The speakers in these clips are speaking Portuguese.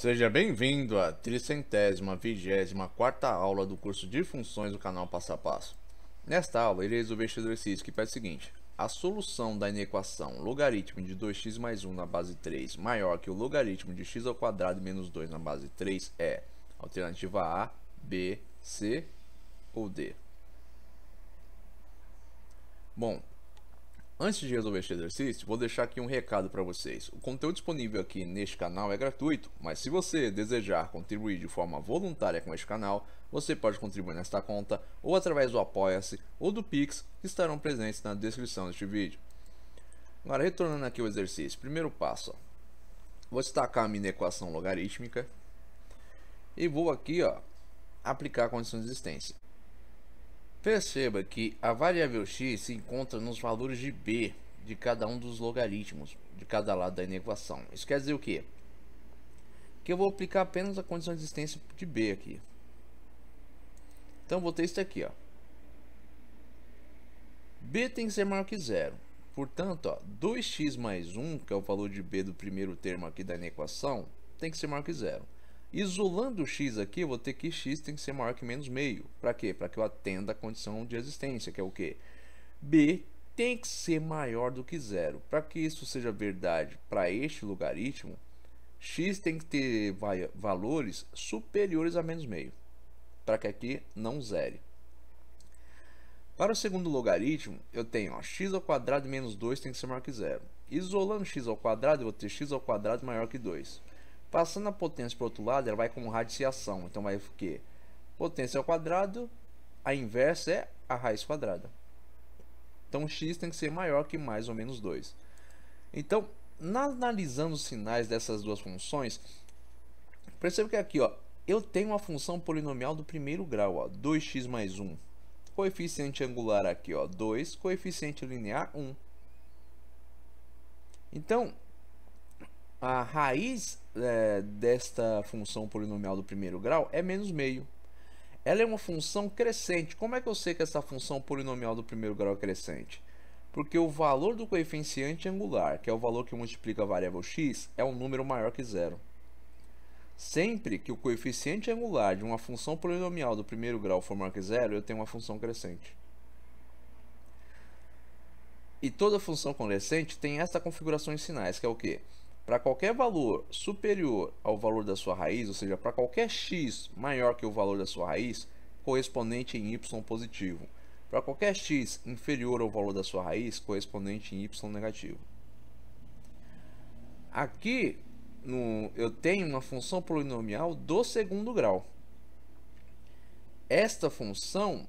Seja bem-vindo à 324ª aula do curso de funções do canal Passo a Passo. Nesta aula, irei resolver este exercício que pede o seguinte: a solução da inequação logaritmo de 2x mais 1 na base 3 maior que o logaritmo de x ao quadrado menos 2 na base 3 é alternativa A, B, C ou D. Bom, antes de resolver este exercício, vou deixar aqui um recado para vocês. O conteúdo disponível aqui neste canal é gratuito, mas se você desejar contribuir de forma voluntária com este canal, você pode contribuir nesta conta ou através do Apoia-se ou do Pix, que estarão presentes na descrição deste vídeo. Agora, retornando aqui ao exercício, primeiro passo, vou destacar a minha equação logarítmica e vou aqui aplicar a condição de existência. Perceba que a variável x se encontra nos valores de b de cada um dos logaritmos de cada lado da inequação. Isso quer dizer o quê? Que eu vou aplicar apenas a condição de existência de b aqui. Então vou ter isso aqui, b tem que ser maior que zero. Portanto, 2x mais 1, que é o valor de b do primeiro termo aqui da inequação, tem que ser maior que zero. Isolando o x aqui, eu vou ter que x tem que ser maior que menos meio. Para quê? Para que eu atenda a condição de existência, que é o quê? B tem que ser maior do que zero. Para que isso seja verdade para este logaritmo, x tem que ter valores superiores a menos meio, para que aqui não zere. Para o segundo logaritmo, eu tenho x ao quadrado menos 2 tem que ser maior que zero. Isolando x ao quadrado, eu vou ter x ao quadrado maior que 2. Passando a potência para o outro lado, ela vai como radiciação. Então vai o quê? Potência ao quadrado, a inversa é a raiz quadrada. Então x tem que ser maior que mais ou menos 2. Então, analisando os sinais dessas duas funções, perceba que aqui eu tenho uma função polinomial do primeiro grau, 2x mais 1. Coeficiente angular aqui, 2, coeficiente linear 1. Então, a raiz desta função polinomial do primeiro grau é menos meio. Ela é uma função crescente. Como é que eu sei que essa função polinomial do primeiro grau é crescente? Porque o valor do coeficiente angular, que é o valor que multiplica a variável x, é um número maior que zero. Sempre que o coeficiente angular de uma função polinomial do primeiro grau for maior que zero, eu tenho uma função crescente. E toda função crescente tem essa configuração de sinais, que é o quê? Para qualquer valor superior ao valor da sua raiz, ou seja, para qualquer x maior que o valor da sua raiz, correspondente em y positivo. Para qualquer x inferior ao valor da sua raiz, correspondente em y negativo. Aqui eu tenho uma função polinomial do segundo grau. Esta função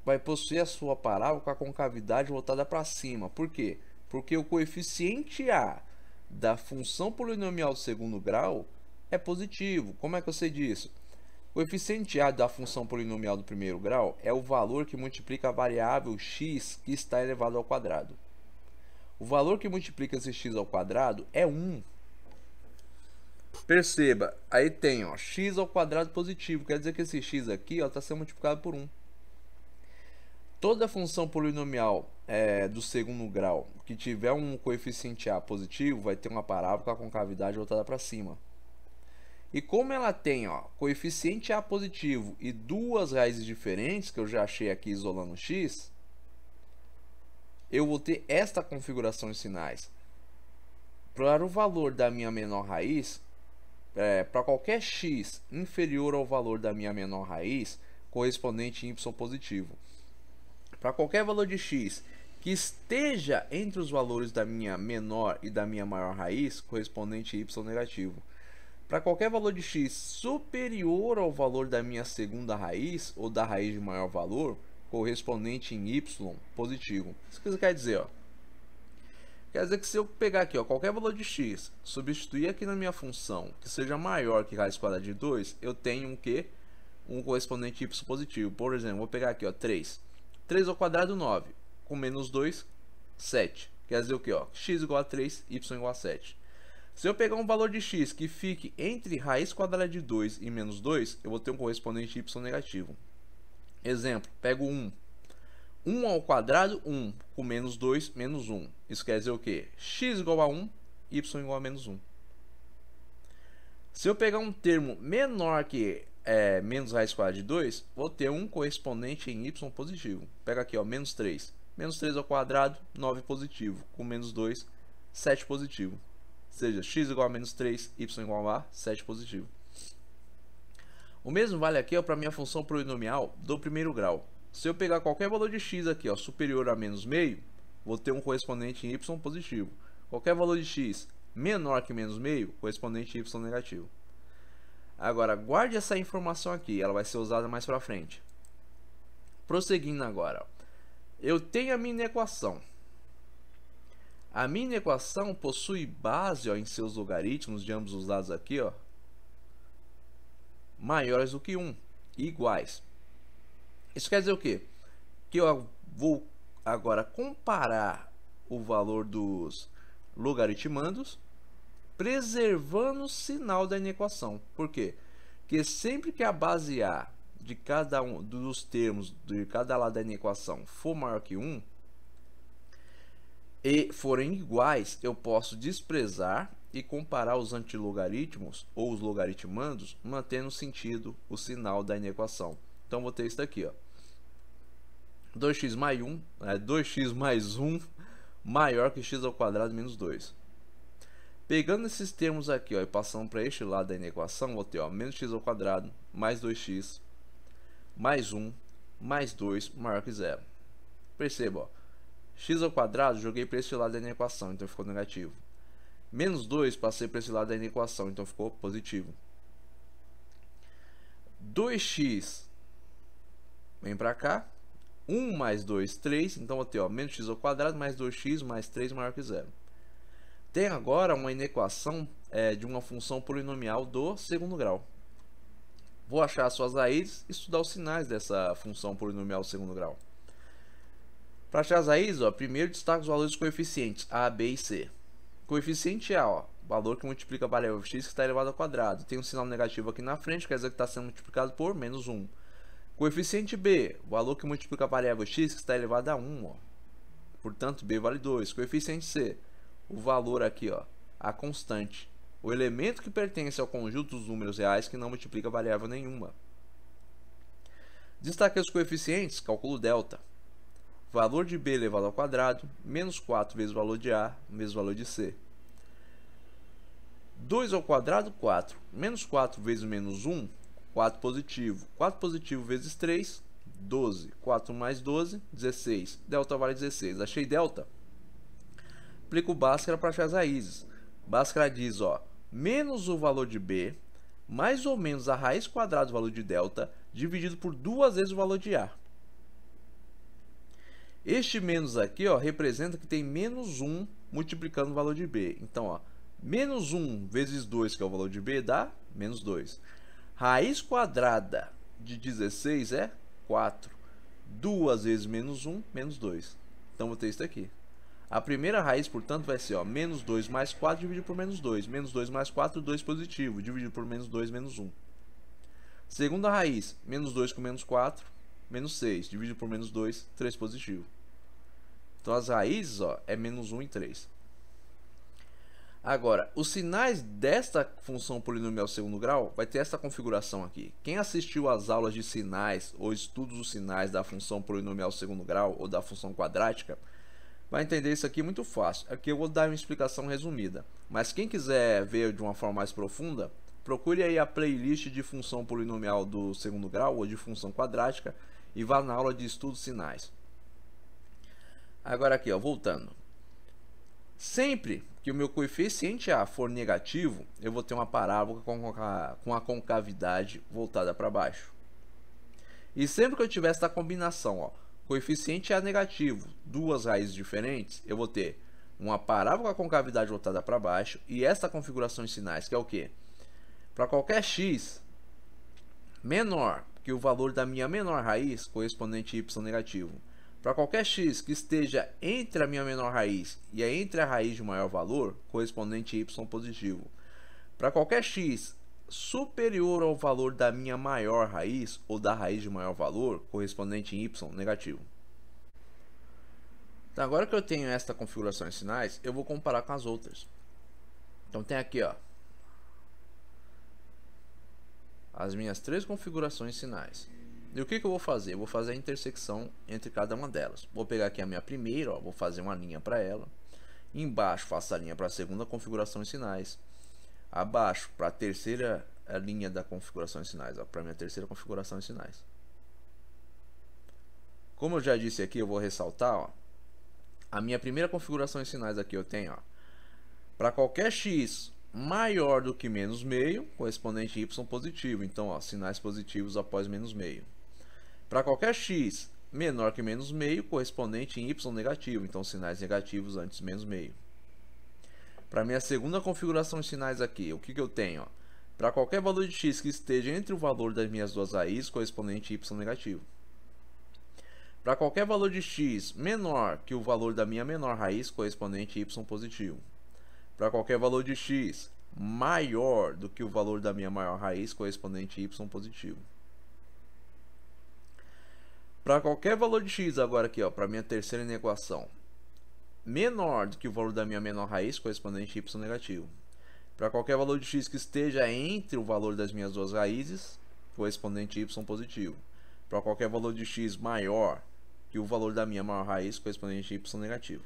vai possuir a sua parábola com a concavidade voltada para cima. Por quê? Porque o coeficiente a da função polinomial do segundo grau é positivo. Como é que eu sei disso? O coeficiente a da função polinomial do primeiro grau é o valor que multiplica a variável x que está elevado ao quadrado. O valor que multiplica esse x ao quadrado é 1. Perceba, aí tem x ao quadrado positivo, quer dizer que esse x aqui está sendo multiplicado por 1. Toda função polinomial do segundo grau que tiver um coeficiente a positivo vai ter uma parábola com a concavidade voltada para cima. E como ela tem coeficiente a positivo e duas raízes diferentes, que eu já achei aqui isolando x, eu vou ter esta configuração de sinais. Para o valor da minha menor raiz, para qualquer x inferior ao valor da minha menor raiz, correspondente em y positivo. Para qualquer valor de x que esteja entre os valores da minha menor e da minha maior raiz, correspondente em y negativo. Para qualquer valor de x superior ao valor da minha segunda raiz, ou da raiz de maior valor, correspondente em y positivo. Isso que quer dizer, quer dizer que se eu pegar aqui qualquer valor de x, substituir aqui na minha função, que seja maior que raiz quadrada de 2, eu tenho um quê? Um correspondente y positivo. Por exemplo, vou pegar aqui 3. 3 ao quadrado, 9. Com menos 2, 7. Quer dizer o que? X igual a 3, y igual a 7. Se eu pegar um valor de x que fique entre raiz quadrada de 2 e menos 2, eu vou ter um correspondente y negativo. Exemplo, pego 1. 1 ao quadrado, 1. Com menos 2, menos 1. Isso quer dizer o quê? X igual a 1, y igual a menos 1. Se eu pegar um termo menor que menos raiz quadrada de 2, vou ter um correspondente em y positivo. Pega aqui, ó, menos 3. Menos 3 ao quadrado, 9 positivo. Com menos 2, 7 positivo. Ou seja, x igual a menos 3, y igual a 7 positivo. O mesmo vale aqui para a minha função polinomial do primeiro grau. Se eu pegar qualquer valor de x aqui, ó, superior a menos meio, vou ter um correspondente em y positivo. Qualquer valor de x menor que menos meio, correspondente em y negativo. Agora, guarde essa informação aqui, ela vai ser usada mais para frente. Prosseguindo agora, eu tenho a minha equação. A minha equação possui base, ó, em seus logaritmos de ambos os lados aqui, ó, maiores do que 1 e iguais. Isso quer dizer o quê? Que eu vou agora comparar o valor dos logaritmandos, preservando o sinal da equação. Por quê? Porque sempre que a base A de cada um dos termos de cada lado da equação for maior que 1 e forem iguais, eu posso desprezar e comparar os antilogaritmos ou os logaritmandos, mantendo o sentido, o sinal da equação. Então vou ter isso daqui, ó. 2x mais 1, 2x mais 1 maior que x ao quadrado menos 2. Pegando esses termos aqui, ó, e passando para este lado da equação, vou ter, ó, menos x ao quadrado mais 2x mais 1 mais 2 maior que 0. Perceba, ó, x ao quadrado joguei para este lado da equação, então ficou negativo. Menos 2 passei para esse lado da equação, então ficou positivo. 2x vem para cá. 1 mais 2, 3. Então vou ter, ó, menos x ao quadrado mais 2x mais 3 maior que 0. Tem agora uma inequação de uma função polinomial do segundo grau. Vou achar as suas raízes e estudar os sinais dessa função polinomial do segundo grau. Para achar as raízes, ó, primeiro destaca os valores dos coeficientes A, B e C. Coeficiente A, ó, valor que multiplica a variável x que está elevado ao quadrado. Tem um sinal negativo aqui na frente, quer dizer que está sendo multiplicado por menos 1. Coeficiente B, valor que multiplica a variável x que está elevado a 1. Ó. Portanto, B vale 2. Coeficiente C, o valor aqui, ó, a constante. O elemento que pertence ao conjunto dos números reais que não multiplica variável nenhuma. Destaque os coeficientes, cálculo delta. Valor de B elevado ao quadrado, menos 4 vezes o valor de A, vezes o valor de C. 2 ao quadrado, 4. Menos 4 vezes menos 1, 4 positivo. 4 positivo vezes 3, 12. 4 mais 12, 16. Delta vale 16. Achei delta. Aplico o Bhaskara para achar as raízes. Bhaskara diz, ó, menos o valor de B, mais ou menos a raiz quadrada do valor de delta, dividido por 2 vezes o valor de A. Este menos aqui, ó, representa que tem menos 1 multiplicando o valor de B. Então, ó, menos 1 vezes 2, que é o valor de B, dá menos 2. Raiz quadrada de 16 é 4. 2 vezes menos 1, menos 2. Então, vou ter isso aqui. A primeira raiz, portanto, vai ser, ó, menos 2 mais 4 dividido por menos 2. Menos 2 mais 4, 2 positivo. Dividido por menos 2, menos 1. Segunda raiz, menos 2 com menos 4, menos 6. Dividido por menos 2, 3 positivo. Então, as raízes, ó, é menos 1 e 3. Agora, os sinais desta função polinomial segundo grau vai ter essa configuração aqui. Quem assistiu às aulas de sinais ou estudos dos sinais da função polinomial segundo grau ou da função quadrática, vai entender isso aqui muito fácil. Aqui eu vou dar uma explicação resumida. Mas quem quiser ver de uma forma mais profunda, procure aí a playlist de função polinomial do segundo grau ou de função quadrática e vá na aula de estudos sinais. Agora aqui, ó, voltando. Sempre que o meu coeficiente A for negativo, eu vou ter uma parábola com a concavidade voltada para baixo. E sempre que eu tiver essa combinação, ó, coeficiente A negativo, duas raízes diferentes, eu vou ter uma parábola com a concavidade voltada para baixo e essa configuração de sinais, que é o quê? Para qualquer x menor que o valor da minha menor raiz, correspondente a y negativo, para qualquer x que esteja entre a minha menor raiz e entre a raiz de maior valor, correspondente a y positivo. Para qualquer x superior ao valor da minha maior raiz ou da raiz de maior valor, correspondente em y negativo. Então, agora que eu tenho esta configuração de sinais, eu vou comparar com as outras. Então tem aqui, ó, as minhas 3 configurações sinais. E o que eu vou fazer? Eu vou fazer a intersecção entre cada uma delas. Vou pegar aqui a minha primeira, ó, vou fazer uma linha para ela. Embaixo faço a linha para a segunda configuração de sinais. Abaixo para a terceira linha da configuração de sinais, para a minha terceira configuração de sinais. Como eu já disse aqui, eu vou ressaltar, ó, a minha primeira configuração de sinais aqui eu tenho, para qualquer x maior do que menos meio, correspondente y positivo. Então, ó, sinais positivos após menos meio. Para qualquer x menor que menos meio, correspondente em y negativo. Então, sinais negativos antes menos meio. Para minha segunda configuração de sinais aqui, o que eu tenho? Para qualquer valor de x que esteja entre o valor das minhas duas raízes, correspondente y negativo. Para qualquer valor de x menor que o valor da minha menor raiz, correspondente y positivo. Para qualquer valor de x maior do que o valor da minha maior raiz, correspondente y positivo. Para qualquer valor de x agora aqui, para minha terceira inequação, menor do que o valor da minha menor raiz, correspondente y negativo. Para qualquer valor de x que esteja entre o valor das minhas duas raízes, correspondente y positivo. Para qualquer valor de x maior que o valor da minha maior raiz, correspondente y negativo.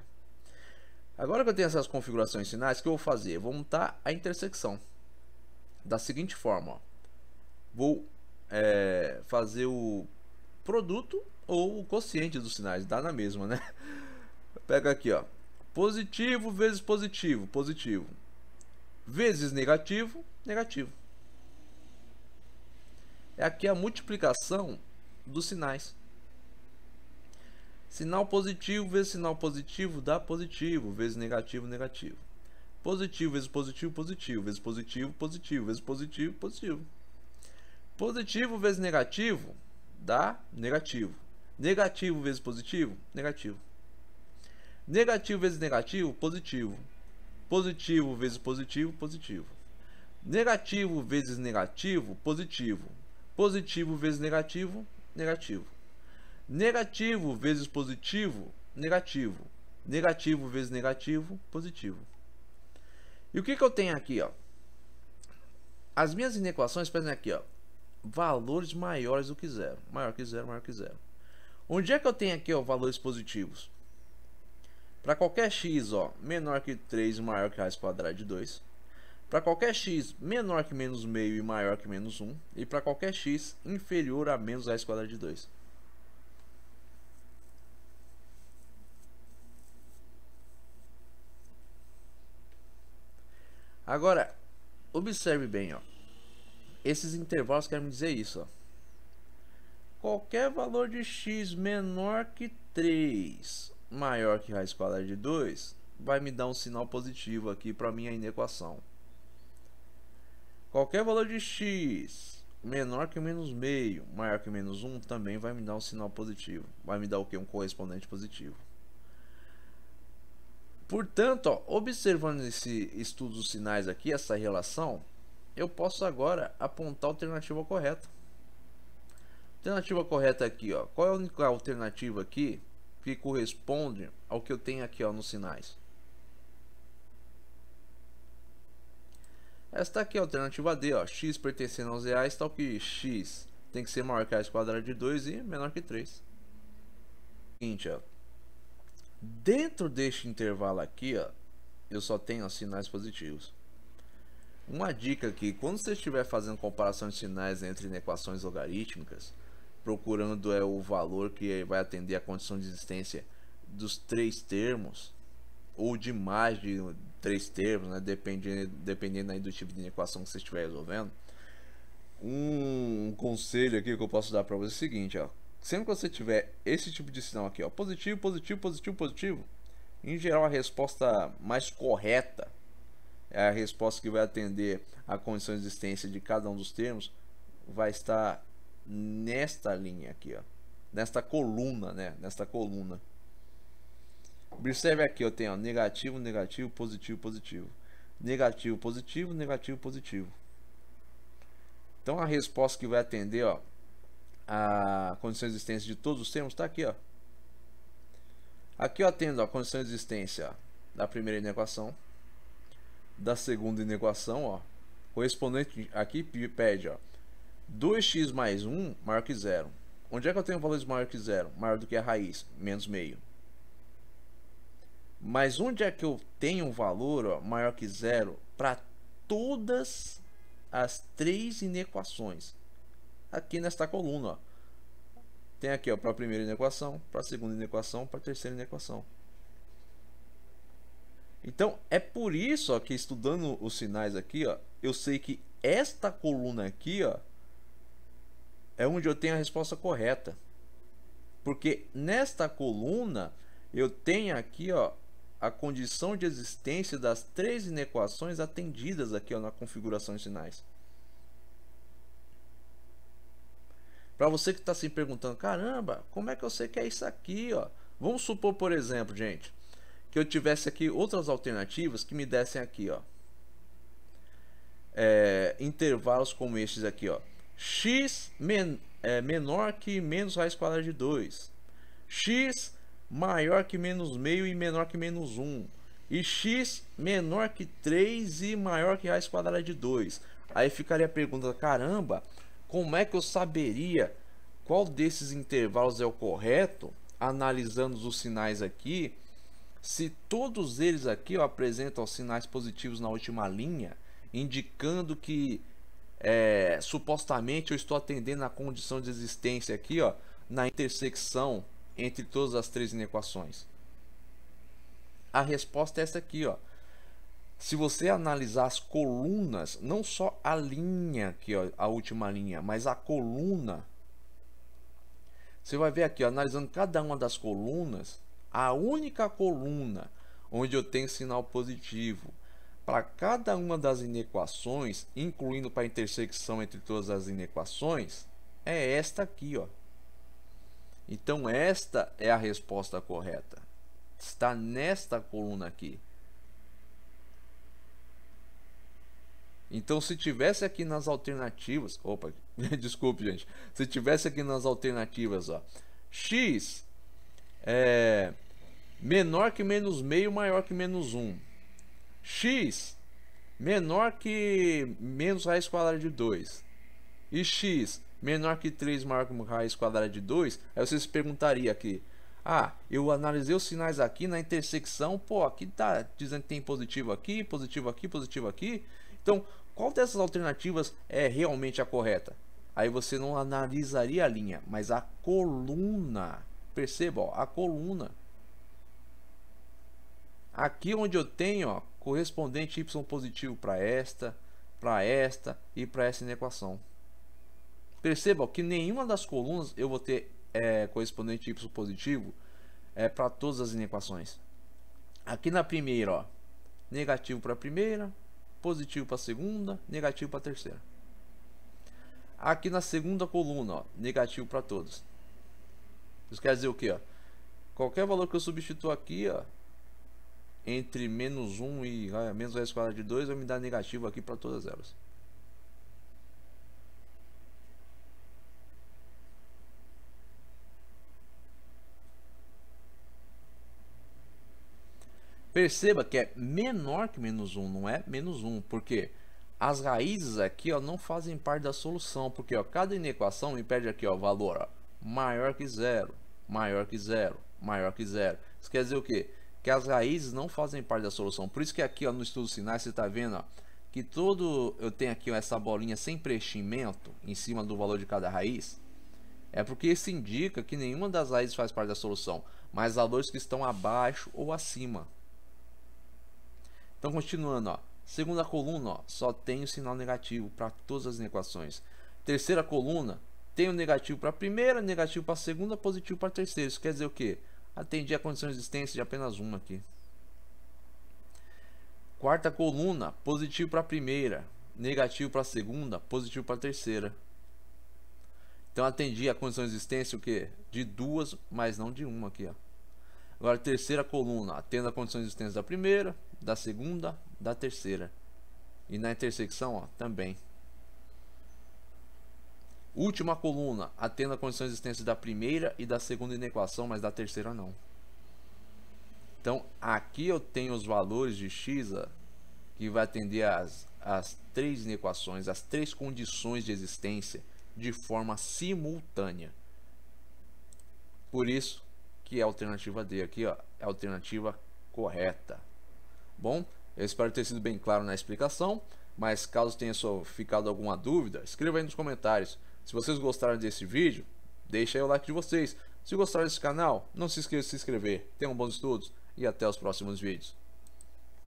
Agora que eu tenho essas configurações sinais, o que eu vou fazer? Eu vou montar a intersecção da seguinte forma, ó. Vou fazer o produto ou o quociente dos sinais, dá na mesma, né? Pega aqui, ó, positivo vezes positivo, positivo, vezes negativo, negativo. É aqui a multiplicação dos sinais. Sinal positivo vezes sinal positivo dá positivo, vezes negativo, negativo. Positivo vezes positivo, positivo, vezes positivo, positivo, vezes positivo, positivo. Positivo vezes negativo dá negativo. Negativo vezes positivo, negativo. Negativo vezes negativo, positivo. Positivo vezes positivo, positivo. Negativo vezes negativo, positivo. Positivo vezes negativo, negativo. Negativo vezes positivo, negativo. Negativo vezes negativo, positivo. E o que eu tenho aqui, ó? As minhas inequações fazem aqui, ó, valores maiores do que zero. Maior que zero, maior que zero. Onde é que eu tenho aqui, ó, valores positivos? Para qualquer x, ó, menor que 3 e maior que raiz quadrada de 2. Para qualquer x menor que menos meio e maior que menos 1. E para qualquer x inferior a menos raiz quadrada de 2. Agora, observe bem, ó. Esses intervalos querem dizer isso, ó. Qualquer valor de x menor que 3, maior que raiz quadrada de 2, vai me dar um sinal positivo aqui para minha inequação. Qualquer valor de x menor que menos meio, maior que menos 1, também vai me dar um sinal positivo. Vai me dar o que? Um correspondente positivo. Portanto, ó, observando esse estudo dos sinais aqui, essa relação, eu posso agora apontar a alternativa correta. Alternativa correta aqui, ó. Qual é a única alternativa aqui que corresponde ao que eu tenho aqui, ó, nos sinais? Esta aqui é a alternativa D, ó. X pertencendo aos reais, tal que x tem que ser maior que a raiz quadrada de 2 e menor que 3. Seguinte, ó. Dentro deste intervalo aqui, ó, eu só tenho sinais positivos. Uma dica aqui, quando você estiver fazendo comparação de sinais entre inequações logarítmicas, procurando o valor que vai atender a condição de existência dos 3 termos, ou de mais de 3 termos, né, dependendo aí do tipo de inequação que você estiver resolvendo, um conselho aqui que eu posso dar para você é o seguinte, ó. Sempre que você tiver esse tipo de sinal aqui, ó, positivo, positivo, positivo, positivo, em geral a resposta mais correta é a resposta que vai atender a condição de existência de cada um dos termos, vai estar nesta linha aqui, ó, nesta coluna, né, nesta coluna. Observe aqui, eu tenho, ó, negativo, negativo, positivo, positivo, negativo, positivo, negativo, positivo. Então a resposta que vai atender, ó, a condição de existência de todos os termos está aqui, ó. Aqui eu atendo a condição de existência, ó, da primeira inequação, da segunda inequação, ó, correspondente aqui pede, ó, 2x mais 1 maior que zero. Onde é que eu tenho valores maior que zero? Maior do que a raiz, menos meio. Mas onde é que eu tenho um valor, ó, maior que zero para todas as três inequações? Aqui nesta coluna, ó. Tem aqui, para a primeira inequação, para a segunda inequação, para a terceira inequação. Então, é por isso, ó, que estudando os sinais aqui, ó, eu sei que esta coluna aqui, ó, é onde eu tenho a resposta correta. Porque nesta coluna eu tenho aqui, ó, a condição de existência das três inequações atendidas aqui, ó, na configuração de sinais. Para você que está se perguntando, caramba, como é que eu sei que é isso aqui, ó? Vamos supor, por exemplo, gente, que eu tivesse aqui outras alternativas que me dessem aqui, ó, intervalos como estes aqui, ó, x menor que menos raiz quadrada de 2, x maior que menos meio e menor que menos 1, e x menor que 3 e maior que raiz quadrada de 2. Aí ficaria a pergunta, caramba, como é que eu saberia qual desses intervalos é o correto, analisando os sinais aqui, se todos eles aqui, ó, apresentam sinais positivos na última linha, indicando que supostamente eu estou atendendo a condição de existência aqui, ó, na intersecção entre todas as três inequações? A resposta é essa aqui, ó. Se você analisar as colunas, não só a linha aqui, ó, a última linha, mas a coluna, você vai ver aqui, ó, analisando cada uma das colunas, a única coluna onde eu tenho sinal positivo para cada uma das inequações, incluindo para a intersecção entre todas as inequações, é esta aqui, ó. Então esta é a resposta correta. Está nesta coluna aqui. Então se tivesse aqui nas alternativas, opa, desculpe, gente. Se tivesse aqui nas alternativas, ó, x menor que menos meio, maior que menos 1. X menor que menos raiz quadrada de 2. E x menor que 3, maior que raiz quadrada de 2. Aí você se perguntaria aqui, ah, eu analisei os sinais aqui na intersecção, pô, aqui tá dizendo que tem positivo aqui, positivo aqui, positivo aqui. Então, qual dessas alternativas é realmente a correta? Aí você não analisaria a linha, mas a coluna. Perceba, ó, a coluna. Aqui onde eu tenho, ó, correspondente y positivo para esta e para essa inequação. Perceba, ó, que nenhuma das colunas eu vou ter correspondente y positivo para todas as inequações. Aqui na primeira, ó, negativo para a primeira, positivo para a segunda, negativo para a terceira. Aqui na segunda coluna, ó, negativo para todos. Isso quer dizer o que? Qualquer valor que eu substituo aqui, ó, entre menos 1 e menos raiz quadrada de 2, vai me dar negativo aqui para todas elas. Perceba que é menor que menos 1, não é menos 1, porque as raízes aqui, ó, não fazem parte da solução, porque, ó, cada inequação me pede aqui, ó, valor, ó, maior que 0, maior que 0, maior que 0. Isso quer dizer o quê? Que as raízes não fazem parte da solução. Por isso que aqui, ó, no estudo sinais você está vendo, ó, que eu tenho aqui, ó, essa bolinha sem preenchimento em cima do valor de cada raiz. É porque isso indica que nenhuma das raízes faz parte da solução, mas valores que estão abaixo ou acima. Então, continuando, ó, segunda coluna, ó, só tem o sinal negativo para todas as inequações. Terceira coluna tem o negativo para a primeira, negativo para a segunda, positivo para a terceira. Isso quer dizer o quê? Atendi a condição de existência de apenas uma aqui. Quarta coluna, positivo para a primeira, negativo para a segunda, positivo para a terceira. Então atendi a condição de existência o quê? De duas, mas não de uma aqui, ó. Agora terceira coluna, atendo a condição de existência da primeira, da segunda, da terceira. E na intersecção, ó, também. Última coluna, atendo a condição de existência da primeira e da segunda inequação, mas da terceira não. Então, aqui eu tenho os valores de x, ó, que vai atender as três inequações, as três condições de existência de forma simultânea. Por isso que a alternativa D aqui, ó, é a alternativa correta. Bom, eu espero ter sido bem claro na explicação, mas caso tenha só ficado alguma dúvida, escreva aí nos comentários. Se vocês gostaram desse vídeo, deixa aí o like de vocês. Se gostaram desse canal, não se esqueça de se inscrever. Tenham bons estudos e até os próximos vídeos.